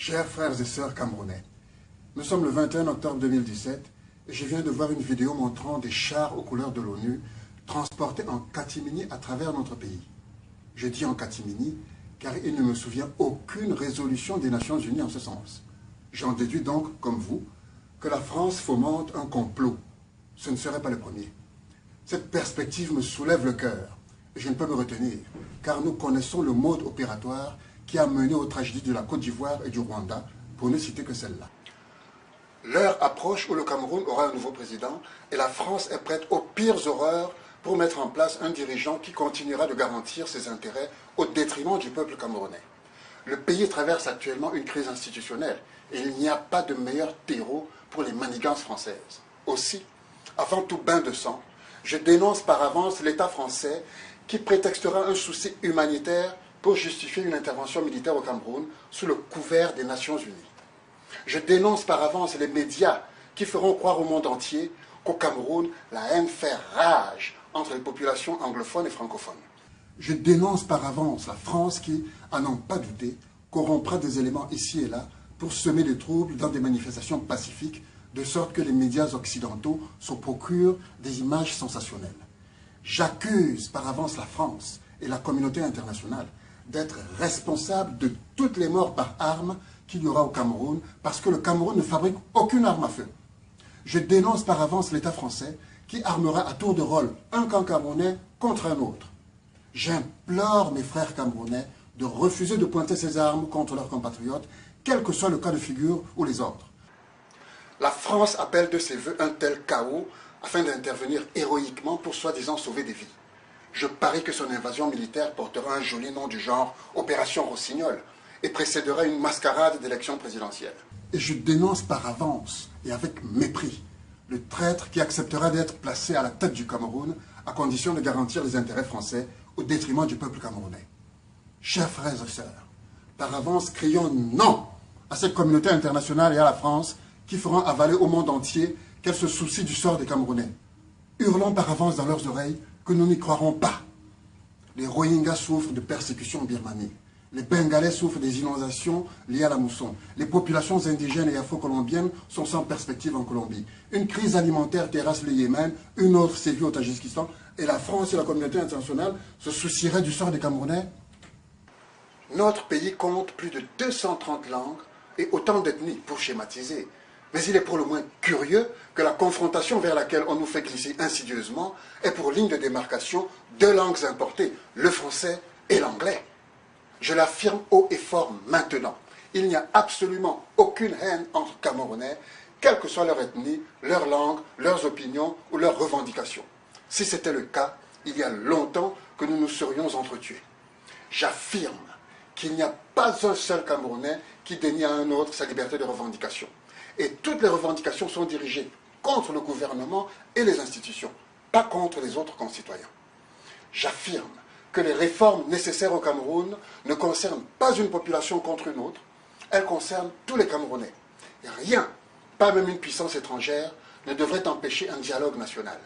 Chers frères et sœurs camerounais, nous sommes le 21 octobre 2017 et je viens de voir une vidéo montrant des chars aux couleurs de l'ONU transportés en catimini à travers notre pays. Je dis en catimini car il ne me souvient aucune résolution des Nations Unies en ce sens. J'en déduis donc, comme vous, que la France fomente un complot. Ce ne serait pas le premier. Cette perspective me soulève le cœur et je ne peux me retenir car nous connaissons le mode opératoire qui a mené aux tragédies de la Côte d'Ivoire et du Rwanda, pour ne citer que celle-là. L'heure approche où le Cameroun aura un nouveau président et la France est prête aux pires horreurs pour mettre en place un dirigeant qui continuera de garantir ses intérêts au détriment du peuple camerounais. Le pays traverse actuellement une crise institutionnelle et il n'y a pas de meilleur terreau pour les manigances françaises. Aussi, avant tout bain de sang, je dénonce par avance l'État français qui prétextera un souci humanitaire pour justifier une intervention militaire au Cameroun sous le couvert des Nations Unies. Je dénonce par avance les médias qui feront croire au monde entier qu'au Cameroun, la haine fait rage entre les populations anglophones et francophones. Je dénonce par avance la France qui, à n'en pas douter, corrompra des éléments ici et là pour semer des troubles dans des manifestations pacifiques, de sorte que les médias occidentaux se procurent des images sensationnelles. J'accuse par avance la France et la communauté internationale d'être responsable de toutes les morts par armes qu'il y aura au Cameroun, parce que le Cameroun ne fabrique aucune arme à feu. Je dénonce par avance l'État français qui armera à tour de rôle un camp camerounais contre un autre. J'implore mes frères camerounais de refuser de pointer ces armes contre leurs compatriotes, quel que soit le cas de figure ou les ordres. La France appelle de ses voeux un tel chaos afin d'intervenir héroïquement pour soi-disant sauver des vies. Je parie que son invasion militaire portera un joli nom du genre Opération Rossignol et précédera une mascarade d'élection présidentielle. Et je dénonce par avance et avec mépris le traître qui acceptera d'être placé à la tête du Cameroun à condition de garantir les intérêts français au détriment du peuple camerounais. Chers frères et sœurs, par avance crions non à cette communauté internationale et à la France qui feront avaler au monde entier qu'elle se soucie du sort des Camerounais. Hurlons par avance dans leurs oreilles que nous n'y croirons pas. Les Rohingyas souffrent de persécutions en Birmanie. Les Bengalais souffrent des inondations liées à la mousson. Les populations indigènes et afro-colombiennes sont sans perspective en Colombie. Une crise alimentaire terrasse le Yémen, une autre sévit au Tadjikistan, et la France et la communauté internationale se soucieraient du sort des Camerounais. Notre pays compte plus de 230 langues et autant d'ethnies, pour schématiser. Mais il est pour le moins curieux que la confrontation vers laquelle on nous fait glisser insidieusement ait pour ligne de démarcation deux langues importées, le français et l'anglais. Je l'affirme haut et fort maintenant. Il n'y a absolument aucune haine entre Camerounais, quelle que soit leur ethnie, leur langue, leurs opinions ou leurs revendications. Si c'était le cas, il y a longtemps que nous nous serions entretués. J'affirme qu'il n'y a pas un seul Camerounais qui dénie à un autre sa liberté de revendication. Et toutes les revendications sont dirigées contre le gouvernement et les institutions, pas contre les autres concitoyens. J'affirme que les réformes nécessaires au Cameroun ne concernent pas une population contre une autre, elles concernent tous les Camerounais. Et rien, pas même une puissance étrangère, ne devrait empêcher un dialogue national.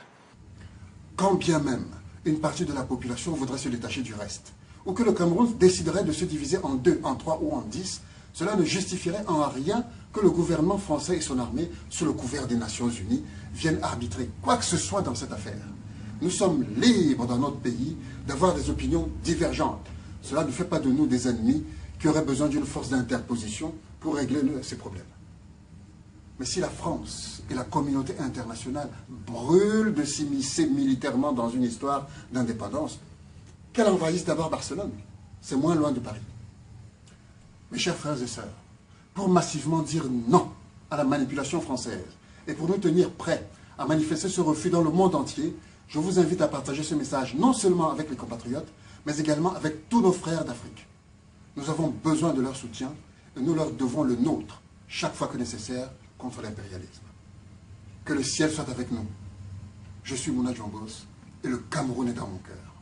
Quand bien même une partie de la population voudrait se détacher du reste, ou que le Cameroun déciderait de se diviser en 2, en 3 ou en 10, cela ne justifierait en rien que le gouvernement français et son armée, sous le couvert des Nations Unies, viennent arbitrer quoi que ce soit dans cette affaire. Nous sommes libres dans notre pays d'avoir des opinions divergentes. Cela ne fait pas de nous des ennemis qui auraient besoin d'une force d'interposition pour régler ces problèmes. Mais si la France et la communauté internationale brûlent de s'immiscer militairement dans une histoire d'indépendance, qu'elle envahisse d'abord Barcelone. C'est moins loin de Paris. Mes chers frères et sœurs, pour massivement dire non à la manipulation française et pour nous tenir prêts à manifester ce refus dans le monde entier, je vous invite à partager ce message non seulement avec les compatriotes, mais également avec tous nos frères d'Afrique. Nous avons besoin de leur soutien et nous leur devons le nôtre, chaque fois que nécessaire, contre l'impérialisme. Que le ciel soit avec nous. Je suis Mouna Djambos et le Cameroun est dans mon cœur.